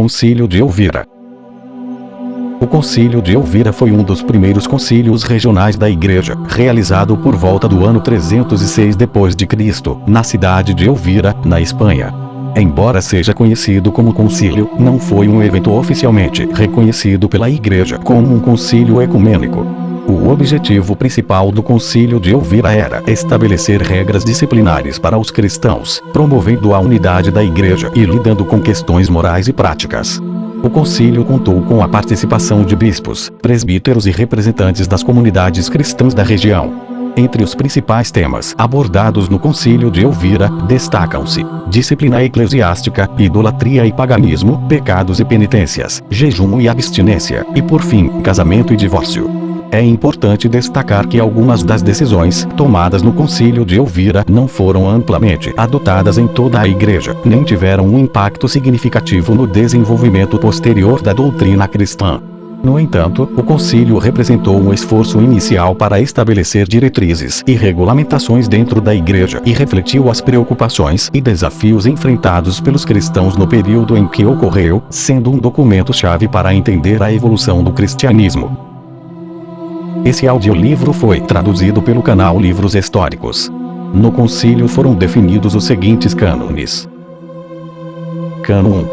Concílio de Elvira. O Concílio de Elvira foi um dos primeiros concílios regionais da Igreja, realizado por volta do ano 306 d.C., na cidade de Elvira, na Espanha. Embora seja conhecido como concílio, não foi um evento oficialmente reconhecido pela Igreja como um concílio ecumênico. O objetivo principal do Concílio de Elvira era estabelecer regras disciplinares para os cristãos, promovendo a unidade da Igreja e lidando com questões morais e práticas. O concílio contou com a participação de bispos, presbíteros e representantes das comunidades cristãs da região. Entre os principais temas abordados no Concílio de Elvira, destacam-se disciplina eclesiástica, idolatria e paganismo, pecados e penitências, jejum e abstinência, e por fim, casamento e divórcio. É importante destacar que algumas das decisões tomadas no Concílio de Elvira não foram amplamente adotadas em toda a Igreja, nem tiveram um impacto significativo no desenvolvimento posterior da doutrina cristã. No entanto, o concílio representou um esforço inicial para estabelecer diretrizes e regulamentações dentro da Igreja e refletiu as preocupações e desafios enfrentados pelos cristãos no período em que ocorreu, sendo um documento-chave para entender a evolução do cristianismo. Esse audiolivro foi traduzido pelo canal Livros Históricos. No concílio foram definidos os seguintes cânones. Cânon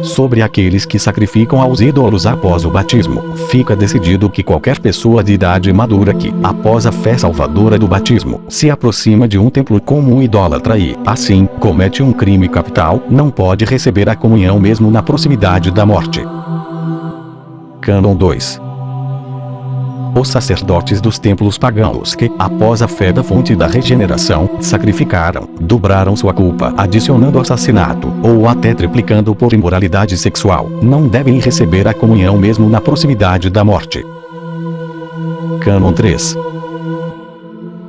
1. Sobre aqueles que sacrificam aos ídolos após o batismo, fica decidido que qualquer pessoa de idade madura que, após a fé salvadora do batismo, se aproxima de um templo como um idólatra e, assim, comete um crime capital, não pode receber a comunhão mesmo na proximidade da morte. Cânon 2. Os sacerdotes dos templos pagãos que, após a fé da fonte da regeneração, sacrificaram, dobraram sua culpa adicionando assassinato, ou até triplicando por imoralidade sexual, não devem receber a comunhão mesmo na proximidade da morte. Cânon 3.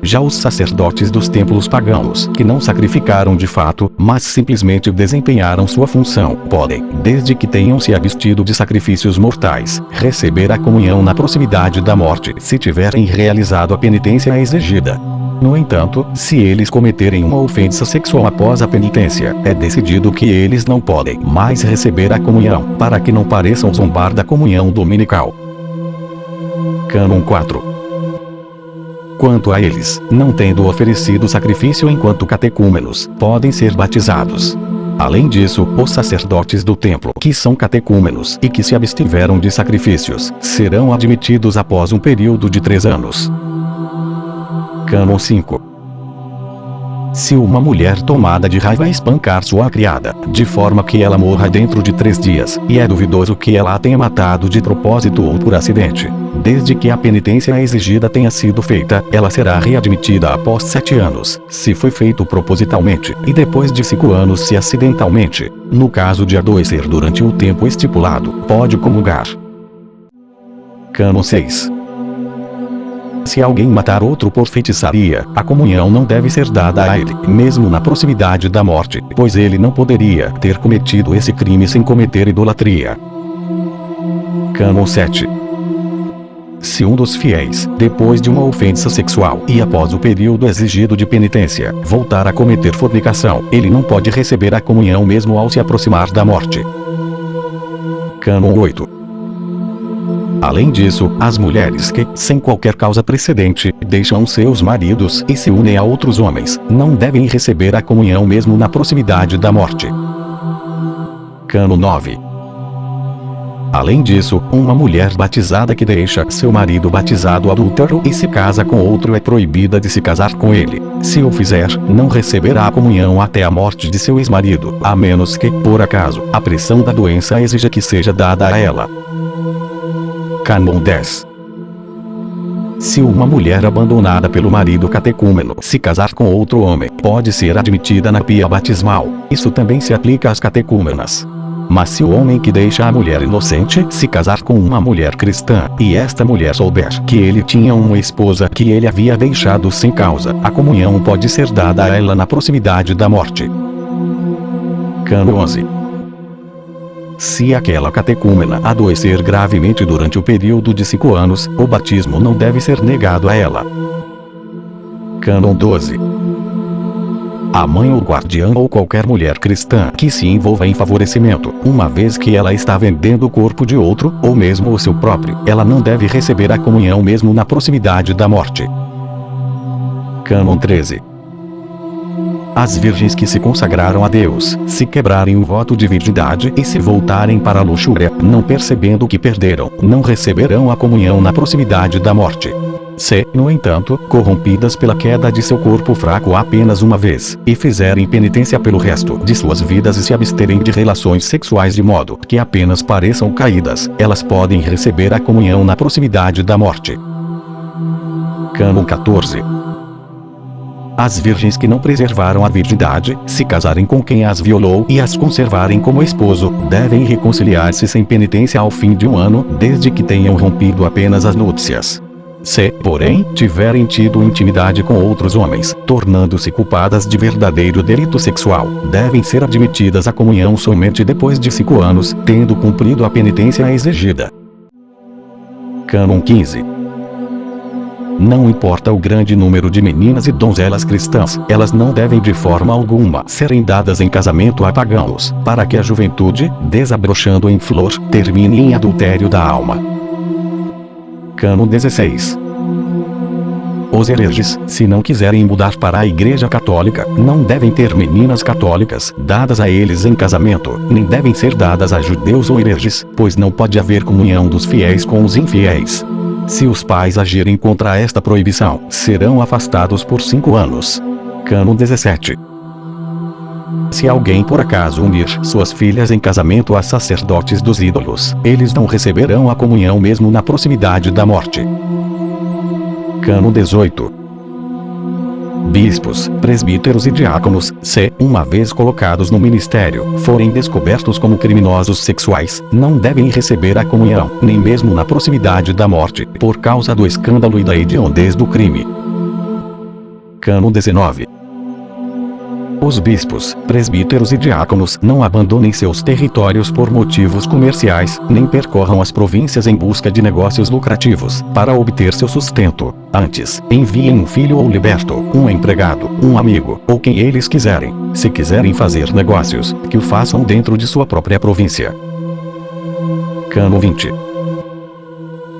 Já os sacerdotes dos templos pagãos, que não sacrificaram de fato, mas simplesmente desempenharam sua função, podem, desde que tenham se abstido de sacrifícios mortais, receber a comunhão na proximidade da morte se tiverem realizado a penitência exigida. No entanto, se eles cometerem uma ofensa sexual após a penitência, é decidido que eles não podem mais receber a comunhão, para que não pareçam zombar da comunhão dominical. Cânon 4. Quanto a eles, não tendo oferecido sacrifício enquanto catecúmenos, podem ser batizados. Além disso, os sacerdotes do templo, que são catecúmenos e que se abstiveram de sacrifícios, serão admitidos após um período de 3 anos. Cânon 5. Se uma mulher tomada de raiva espancar sua criada, de forma que ela morra dentro de 3 dias, e é duvidoso que ela a tenha matado de propósito ou por acidente, desde que a penitência exigida tenha sido feita, ela será readmitida após 7 anos, se foi feito propositalmente, e depois de 5 anos se acidentalmente. No caso de adoecer durante o tempo estipulado, pode comungar. Cânon 6. Se alguém matar outro por feitiçaria, a comunhão não deve ser dada a ele, mesmo na proximidade da morte, pois ele não poderia ter cometido esse crime sem cometer idolatria. Cânon 7. Se um dos fiéis, depois de uma ofensa sexual e após o período exigido de penitência, voltar a cometer fornicação, ele não pode receber a comunhão mesmo ao se aproximar da morte. Cânon 8. Além disso, as mulheres que, sem qualquer causa precedente, deixam seus maridos e se unem a outros homens, não devem receber a comunhão mesmo na proximidade da morte. Cânon 9. Além disso, uma mulher batizada que deixa seu marido batizado adúltero e se casa com outro é proibida de se casar com ele. Se o fizer, não receberá a comunhão até a morte de seu ex-marido, a menos que, por acaso, a pressão da doença exija que seja dada a ela. Cânon 10. Se uma mulher abandonada pelo marido catecúmeno se casar com outro homem, pode ser admitida na pia batismal. Isso também se aplica às catecúmenas. Mas se o homem que deixa a mulher inocente se casar com uma mulher cristã, e esta mulher souber que ele tinha uma esposa que ele havia deixado sem causa, a comunhão pode ser dada a ela na proximidade da morte. Cânon 11. Se aquela catecúmena adoecer gravemente durante o período de 5 anos, o batismo não deve ser negado a ela. Cânon 12. a mãe ou guardiã ou qualquer mulher cristã que se envolva em favorecimento, uma vez que ela está vendendo o corpo de outro, ou mesmo o seu próprio, ela não deve receber a comunhão mesmo na proximidade da morte. Cânon 13. As virgens que se consagraram a Deus, se quebrarem o voto de virgindade e se voltarem para a luxúria, não percebendo que perderam, não receberão a comunhão na proximidade da morte. Se, no entanto, corrompidas pela queda de seu corpo fraco apenas uma vez, e fizerem penitência pelo resto de suas vidas e se absterem de relações sexuais de modo que apenas pareçam caídas, elas podem receber a comunhão na proximidade da morte. Cânon 14. As virgens que não preservaram a virgindade, se casarem com quem as violou e as conservarem como esposo, devem reconciliar-se sem penitência ao fim de 1 ano, desde que tenham rompido apenas as núpcias. Se, porém, tiverem tido intimidade com outros homens, tornando-se culpadas de verdadeiro delito sexual, devem ser admitidas à comunhão somente depois de 5 anos, tendo cumprido a penitência exigida. Cânon 15. Não importa o grande número de meninas e donzelas cristãs, elas não devem de forma alguma serem dadas em casamento a pagãos, para que a juventude, desabrochando em flor, termine em adultério da alma. Cânon 16. Os hereges, se não quiserem mudar para a Igreja Católica, não devem ter meninas católicas dadas a eles em casamento, nem devem ser dadas a judeus ou hereges, pois não pode haver comunhão dos fiéis com os infiéis. Se os pais agirem contra esta proibição, serão afastados por 5 anos. Cânon 17. Se alguém por acaso unir suas filhas em casamento a sacerdotes dos ídolos, eles não receberão a comunhão mesmo na proximidade da morte. Cânon 18. Bispos, presbíteros e diáconos, se, uma vez colocados no ministério, forem descobertos como criminosos sexuais, não devem receber a comunhão, nem mesmo na proximidade da morte, por causa do escândalo e da hediondez do crime. Cânon 19. Os bispos, presbíteros e diáconos não abandonem seus territórios por motivos comerciais, nem percorram as províncias em busca de negócios lucrativos, para obter seu sustento. Antes, enviem um filho ou liberto, um empregado, um amigo, ou quem eles quiserem. Se quiserem fazer negócios, que o façam dentro de sua própria província. Cânon 20.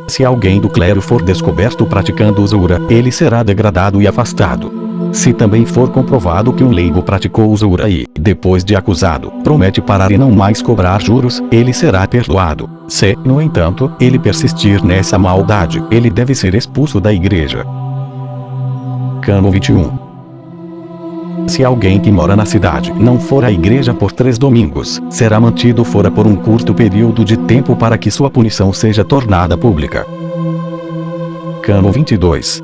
Se alguém do clero for descoberto praticando usura, ele será degradado e afastado. Se também for comprovado que um leigo praticou usura e, depois de acusado, promete parar e não mais cobrar juros, ele será perdoado. Se, no entanto, ele persistir nessa maldade, ele deve ser expulso da igreja. Cânon 21. Se alguém que mora na cidade não for à igreja por 3 domingos, será mantido fora por um curto período de tempo para que sua punição seja tornada pública. Cânon 22.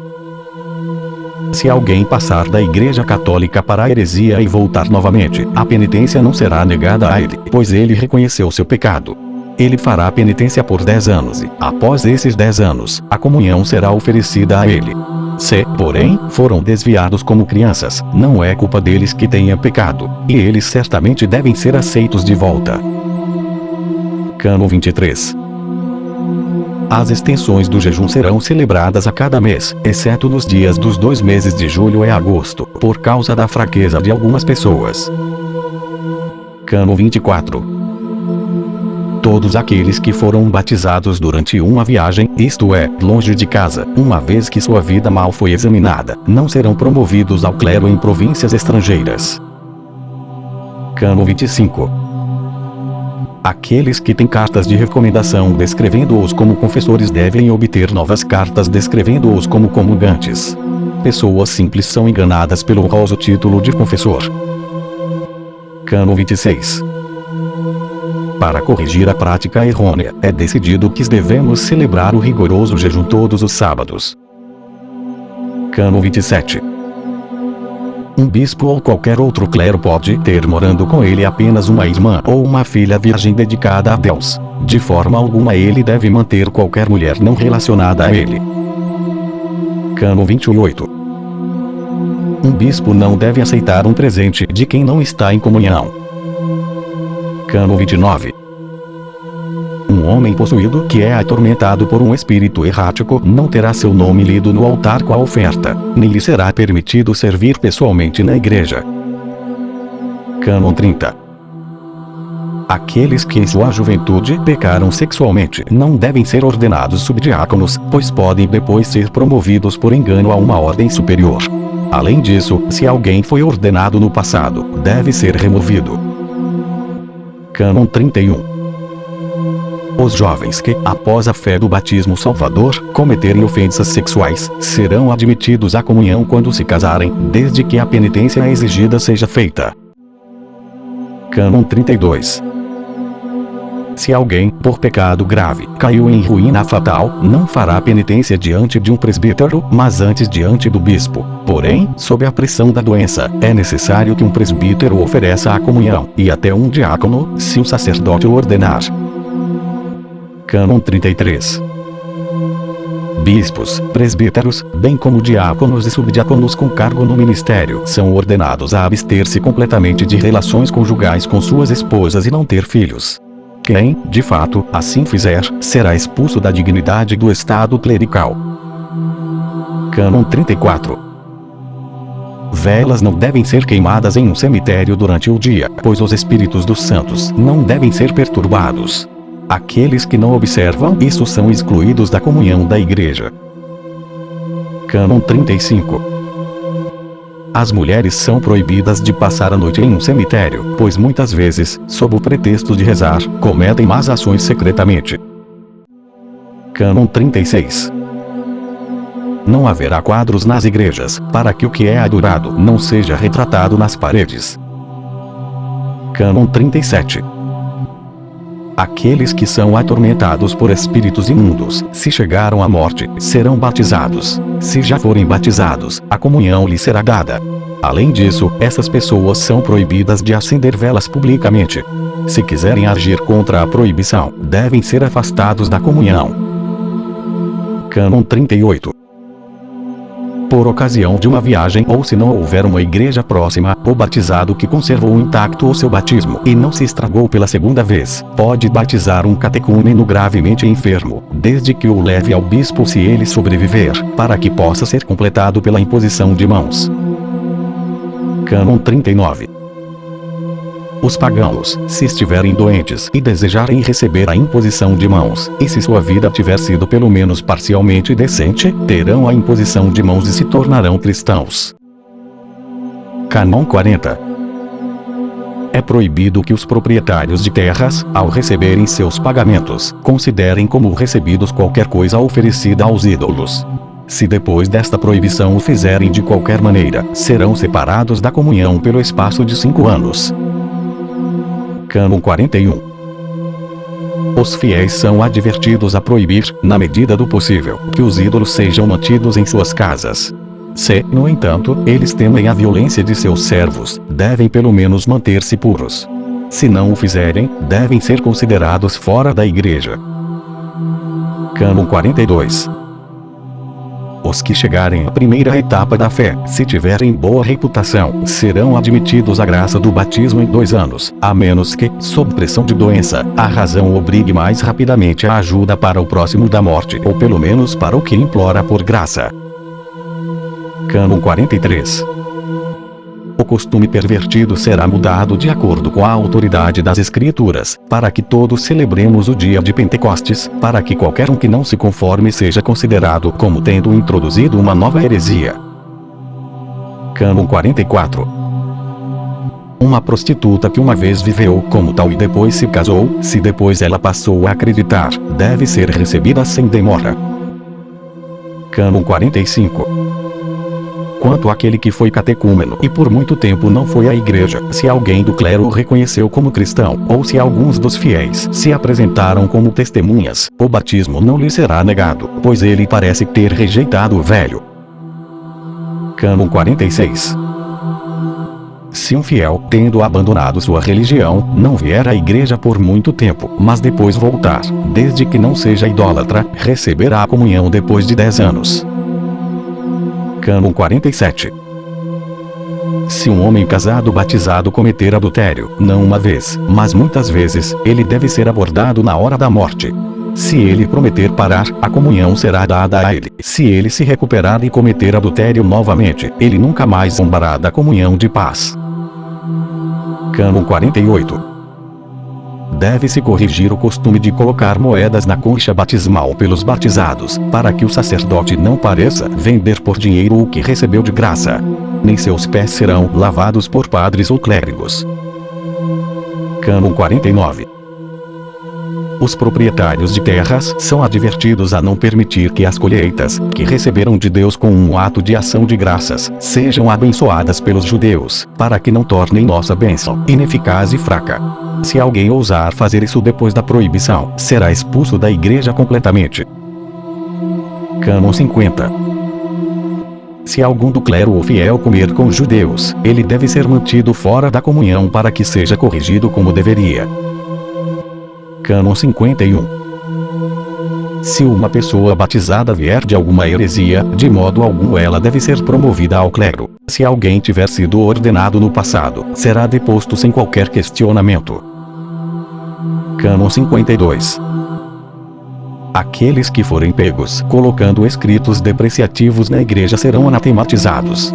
Se alguém passar da Igreja Católica para a heresia e voltar novamente, a penitência não será negada a ele, pois ele reconheceu seu pecado. Ele fará penitência por 10 anos e, após esses 10 anos, a comunhão será oferecida a ele. Se, porém, foram desviados como crianças, não é culpa deles que tenha pecado, e eles certamente devem ser aceitos de volta. Cânon 23. As extensões do jejum serão celebradas a cada mês, exceto nos dias dos 2 meses de julho e agosto, por causa da fraqueza de algumas pessoas. Cânon 24. Todos aqueles que foram batizados durante uma viagem, isto é, longe de casa, uma vez que sua vida mal foi examinada, não serão promovidos ao clero em províncias estrangeiras. Cânon 25. Aqueles que têm cartas de recomendação descrevendo-os como confessores devem obter novas cartas descrevendo-os como comungantes. Pessoas simples são enganadas pelo honroso título de confessor. Cânon 26. Para corrigir a prática errônea, é decidido que devemos celebrar o rigoroso jejum todos os sábados. Cânon 27. Um bispo ou qualquer outro clero pode ter morando com ele apenas uma irmã ou uma filha virgem dedicada a Deus. De forma alguma ele deve manter qualquer mulher não relacionada a ele. Cânon 28. Um bispo não deve aceitar um presente de quem não está em comunhão. Cânon 29. Um homem possuído que é atormentado por um espírito errático não terá seu nome lido no altar com a oferta, nem lhe será permitido servir pessoalmente na igreja. Cânon 30. Aqueles que em sua juventude pecaram sexualmente não devem ser ordenados subdiáconos, pois podem depois ser promovidos por engano a uma ordem superior. Além disso, se alguém foi ordenado no passado, deve ser removido. Cânon 31. Os jovens que, após a fé do batismo salvador, cometerem ofensas sexuais, serão admitidos à comunhão quando se casarem, desde que a penitência exigida seja feita. Cânon 32. Se alguém, por pecado grave, caiu em ruína fatal, não fará penitência diante de um presbítero, mas antes diante do bispo. Porém, sob a pressão da doença, é necessário que um presbítero ofereça a comunhão, e até um diácono, se o sacerdote o ordenar. Cânon 33. Bispos, presbíteros, bem como diáconos e subdiáconos com cargo no ministério, são ordenados a abster-se completamente de relações conjugais com suas esposas e não ter filhos. Quem, de fato, assim fizer, será expulso da dignidade do estado clerical. Cânon 34. Velas não devem ser queimadas em um cemitério durante o dia, pois os espíritos dos santos não devem ser perturbados. Aqueles que não observam isso são excluídos da comunhão da igreja. Cânon 35. As mulheres são proibidas de passar a noite em um cemitério, pois muitas vezes, sob o pretexto de rezar, cometem más ações secretamente. Cânon 36. Não haverá quadros nas igrejas, para que o que é adorado não seja retratado nas paredes. Cânon 37. Aqueles que são atormentados por espíritos imundos, se chegaram à morte, serão batizados. Se já forem batizados, a comunhão lhes será dada. Além disso, essas pessoas são proibidas de acender velas publicamente. Se quiserem agir contra a proibição, devem ser afastados da comunhão. Cânon 38. Por ocasião de uma viagem ou se não houver uma igreja próxima, o batizado que conservou intacto o seu batismo e não se estragou pela segunda vez, pode batizar um catecúmeno gravemente enfermo, desde que o leve ao bispo se ele sobreviver, para que possa ser completado pela imposição de mãos. Cânon 39. Os pagãos, se estiverem doentes e desejarem receber a imposição de mãos, e se sua vida tiver sido pelo menos parcialmente decente, terão a imposição de mãos e se tornarão cristãos. Cânon 40. É proibido que os proprietários de terras, ao receberem seus pagamentos, considerem como recebidos qualquer coisa oferecida aos ídolos. Se depois desta proibição o fizerem de qualquer maneira, serão separados da comunhão pelo espaço de 5 anos. Cânon 41. Os fiéis são advertidos a proibir, na medida do possível, que os ídolos sejam mantidos em suas casas. Se, no entanto, eles temem a violência de seus servos, devem pelo menos manter-se puros. Se não o fizerem, devem ser considerados fora da igreja. Cânon 42. Os que chegarem à primeira etapa da fé, se tiverem boa reputação, serão admitidos à graça do batismo em 2 anos, a menos que, sob pressão de doença, a razão obrigue mais rapidamente a ajuda para o próximo da morte, ou pelo menos para o que implora por graça. Cânon 43. O costume pervertido será mudado de acordo com a autoridade das Escrituras, para que todos celebremos o dia de Pentecostes, para que qualquer um que não se conforme seja considerado como tendo introduzido uma nova heresia. Cânon 44. Uma prostituta que uma vez viveu como tal e depois se casou, se depois ela passou a acreditar, deve ser recebida sem demora. Cânon 45. Quanto àquele que foi catecúmeno e por muito tempo não foi à igreja, se alguém do clero o reconheceu como cristão, ou se alguns dos fiéis se apresentaram como testemunhas, o batismo não lhe será negado, pois ele parece ter rejeitado o velho. Cânon 46. Se um fiel, tendo abandonado sua religião, não vier à igreja por muito tempo, mas depois voltar, desde que não seja idólatra, receberá a comunhão depois de 10 anos. Cânon 47. Se um homem casado batizado cometer adultério, não uma vez, mas muitas vezes, ele deve ser abordado na hora da morte. Se ele prometer parar, a comunhão será dada a ele. Se ele se recuperar e cometer adultério novamente, ele nunca mais zombará da comunhão de paz. Cânon 48. Deve-se corrigir o costume de colocar moedas na concha batismal pelos batizados, para que o sacerdote não pareça vender por dinheiro o que recebeu de graça. Nem seus pés serão lavados por padres ou clérigos. Cânon 49. Os proprietários de terras são advertidos a não permitir que as colheitas, que receberam de Deus com um ato de ação de graças, sejam abençoadas pelos judeus, para que não tornem nossa bênção ineficaz e fraca. Se alguém ousar fazer isso depois da proibição, será expulso da igreja completamente. Cânon 50. Se algum do clero ou fiel comer com judeus, ele deve ser mantido fora da comunhão para que seja corrigido como deveria. Cânon 51. Se uma pessoa batizada vier de alguma heresia, de modo algum ela deve ser promovida ao clero. Se alguém tiver sido ordenado no passado, será deposto sem qualquer questionamento. Cânon 52. Aqueles que forem pegos colocando escritos depreciativos na igreja serão anatematizados.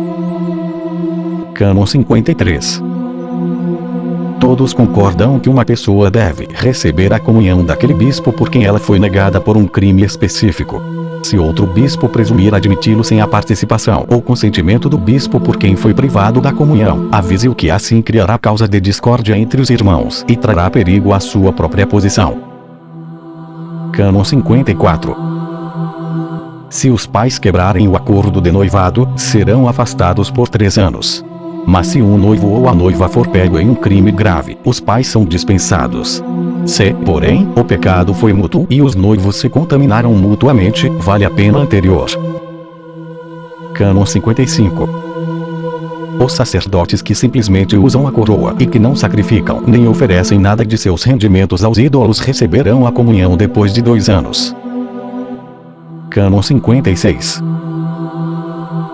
Cânon 53. Todos concordam que uma pessoa deve receber a comunhão daquele bispo por quem ela foi negada por um crime específico. Se outro bispo presumir admiti-lo sem a participação ou consentimento do bispo por quem foi privado da comunhão, avise-o que assim criará causa de discórdia entre os irmãos e trará perigo à sua própria posição. Cânon 54. Se os pais quebrarem o acordo de noivado, serão afastados por 3 anos. Mas se um noivo ou a noiva for pego em um crime grave, os pais são dispensados. Se, porém, o pecado foi mútuo e os noivos se contaminaram mutuamente, vale a pena anterior. Cânon 55. Os sacerdotes que simplesmente usam a coroa e que não sacrificam nem oferecem nada de seus rendimentos aos ídolos receberão a comunhão depois de 2 anos. Cânon 56.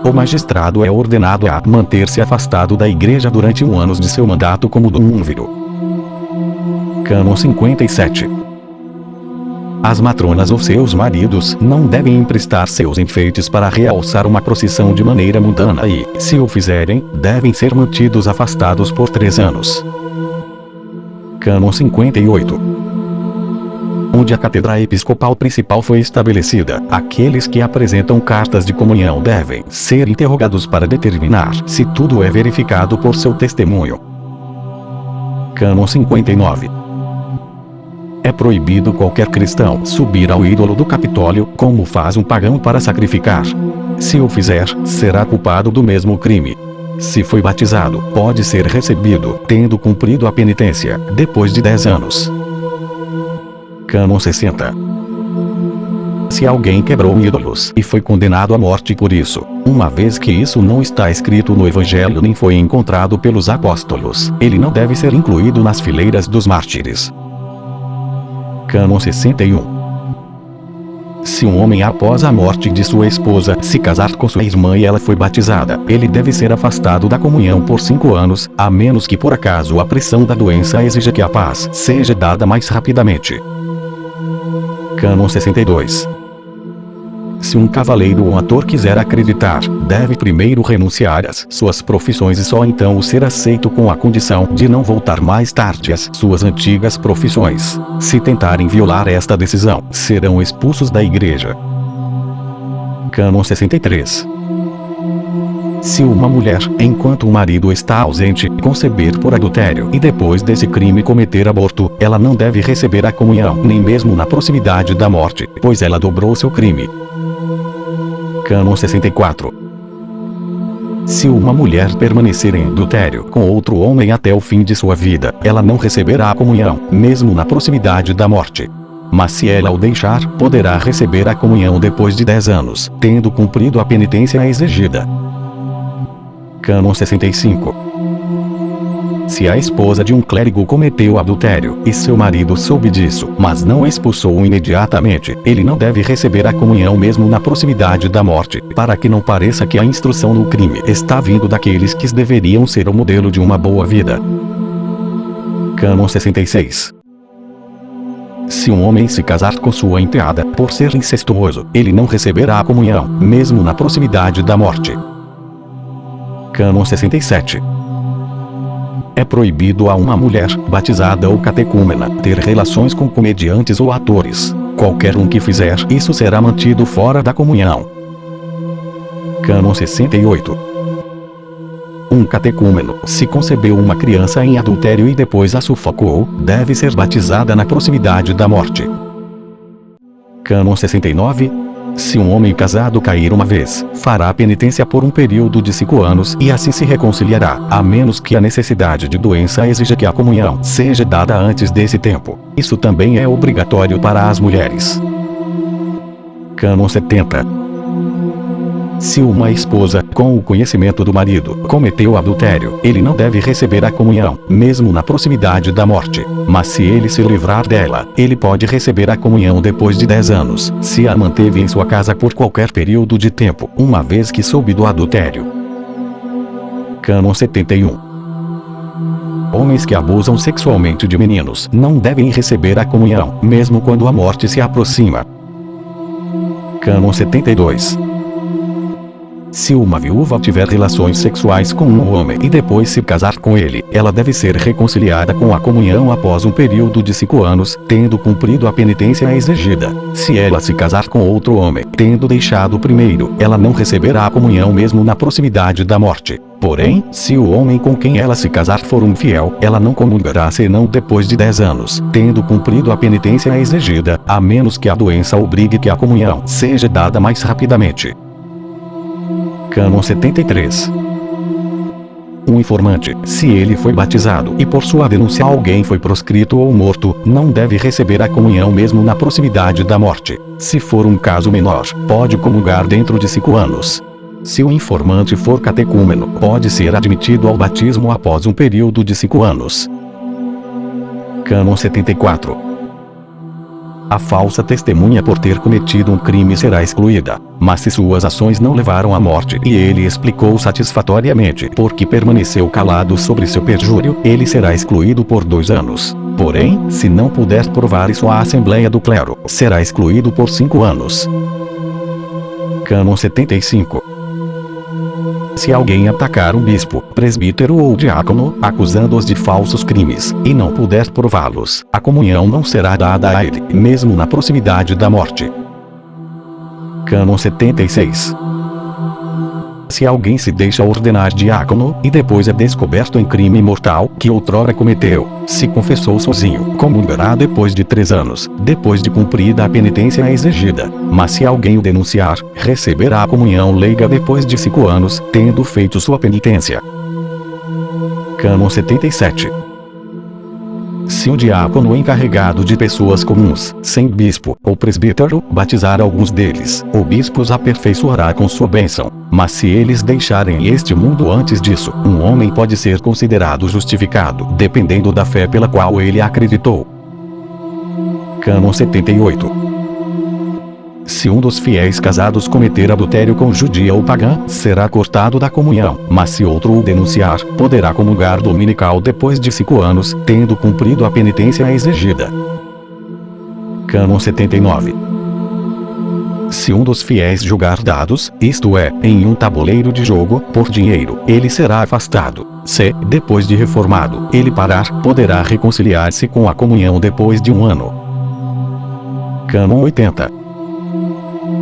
O magistrado é ordenado a manter-se afastado da igreja durante 1 ano de seu mandato como duúmviro. Cânon 57. As matronas ou seus maridos não devem emprestar seus enfeites para realçar uma procissão de maneira mundana e, se o fizerem, devem ser mantidos afastados por 3 anos. Cânon 58. Onde a cátedra episcopal principal foi estabelecida, aqueles que apresentam cartas de comunhão devem ser interrogados para determinar se tudo é verificado por seu testemunho. Cânon 59. É proibido qualquer cristão subir ao ídolo do Capitólio, como faz um pagão para sacrificar. Se o fizer, será culpado do mesmo crime. Se foi batizado, pode ser recebido, tendo cumprido a penitência, depois de 10 anos. Cânon 60. Se alguém quebrou ídolos e foi condenado à morte por isso, uma vez que isso não está escrito no Evangelho nem foi encontrado pelos apóstolos, ele não deve ser incluído nas fileiras dos mártires. Cânon 61. Se um homem após a morte de sua esposa se casar com sua irmã e ela foi batizada, ele deve ser afastado da comunhão por 5 anos, a menos que por acaso a pressão da doença exija que a paz seja dada mais rapidamente. Cânon 62. Se um cavaleiro ou ator quiser acreditar, deve primeiro renunciar às suas profissões e só então ser aceito com a condição de não voltar mais tarde às suas antigas profissões. Se tentarem violar esta decisão, serão expulsos da igreja. Cânon 63. Se uma mulher, enquanto o marido está ausente, conceber por adultério e depois desse crime cometer aborto, ela não deve receber a comunhão, nem mesmo na proximidade da morte, pois ela dobrou seu crime. Cânon 64. Se uma mulher permanecer em adultério com outro homem até o fim de sua vida, ela não receberá a comunhão, mesmo na proximidade da morte. Mas se ela o deixar, poderá receber a comunhão depois de 10 anos, tendo cumprido a penitência exigida. Cânon 65. Se a esposa de um clérigo cometeu adultério, e seu marido soube disso, mas não expulsou-o imediatamente, ele não deve receber a comunhão mesmo na proximidade da morte, para que não pareça que a instrução no crime está vindo daqueles que deveriam ser o modelo de uma boa vida. Cânon 66. Se um homem se casar com sua enteada, por ser incestuoso, ele não receberá a comunhão, mesmo na proximidade da morte. Cânon 67. É proibido a uma mulher, batizada ou catecúmena, ter relações com comediantes ou atores. Qualquer um que fizer isso será mantido fora da comunhão. Cânon 68. Um catecúmeno, se concebeu uma criança em adultério e depois a sufocou, deve ser batizada na proximidade da morte. Cânon 69. Se um homem casado cair uma vez, fará penitência por um período de 5 anos e assim se reconciliará, a menos que a necessidade de doença exija que a comunhão seja dada antes desse tempo. Isso também é obrigatório para as mulheres. Cânon 70. Se uma esposa, com o conhecimento do marido, cometeu adultério, ele não deve receber a comunhão, mesmo na proximidade da morte. Mas se ele se livrar dela, ele pode receber a comunhão depois de 10 anos, se a manteve em sua casa por qualquer período de tempo, uma vez que soube do adultério. Cânon 71. Homens que abusam sexualmente de meninos não devem receber a comunhão, mesmo quando a morte se aproxima. Cânon 72. Se uma viúva tiver relações sexuais com um homem e depois se casar com ele, ela deve ser reconciliada com a comunhão após um período de 5 anos, tendo cumprido a penitência exigida. Se ela se casar com outro homem, tendo deixado o primeiro, ela não receberá a comunhão mesmo na proximidade da morte. Porém, se o homem com quem ela se casar for um fiel, ela não comungará senão depois de 10 anos, tendo cumprido a penitência exigida, a menos que a doença obrigue que a comunhão seja dada mais rapidamente. Cânon 73. Um informante, se ele foi batizado e por sua denúncia alguém foi proscrito ou morto, não deve receber a comunhão mesmo na proximidade da morte. Se for um caso menor, pode comungar dentro de 5 anos. Se o informante for catecúmeno, pode ser admitido ao batismo após um período de 5 anos. Cânon 74. A falsa testemunha por ter cometido um crime será excluída, mas se suas ações não levaram à morte e ele explicou satisfatoriamente porque permaneceu calado sobre seu perjúrio, ele será excluído por 2 anos. Porém, se não puder provar isso à Assembleia do Clero, será excluído por 5 anos. Cânon 75. Se alguém atacar um bispo, presbítero ou diácono, acusando-os de falsos crimes, e não puder prová-los, a comunhão não será dada a ele, mesmo na proximidade da morte. Cânon 76. Se alguém se deixa ordenar diácono, e depois é descoberto em crime mortal, que outrora cometeu, se confessou sozinho, comungará depois de 3 anos, depois de cumprida a penitência exigida. Mas se alguém o denunciar, receberá a comunhão leiga depois de 5 anos, tendo feito sua penitência. Cânon 77. Se o diácono encarregado de pessoas comuns, sem bispo ou presbítero, batizar alguns deles, o bispo os aperfeiçoará com sua bênção. Mas se eles deixarem este mundo antes disso, um homem pode ser considerado justificado, dependendo da fé pela qual ele acreditou. Cânon 78. Se um dos fiéis casados cometer adultério com judia ou pagã, será cortado da comunhão, mas se outro o denunciar, poderá comungar dominical depois de 5 anos, tendo cumprido a penitência exigida. Cânon 79. Se um dos fiéis jogar dados, isto é, em um tabuleiro de jogo, por dinheiro, ele será afastado. Se, depois de reformado, ele parar, poderá reconciliar-se com a comunhão depois de 1 ano. Cânon 80.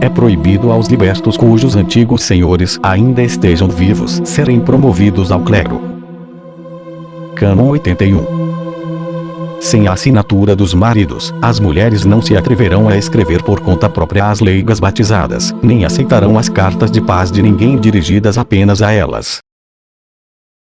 É proibido aos libertos cujos antigos senhores ainda estejam vivos serem promovidos ao clero. Cânon 81. Sem a assinatura dos maridos, as mulheres não se atreverão a escrever por conta própria às leigas batizadas, nem aceitarão as cartas de paz de ninguém dirigidas apenas a elas.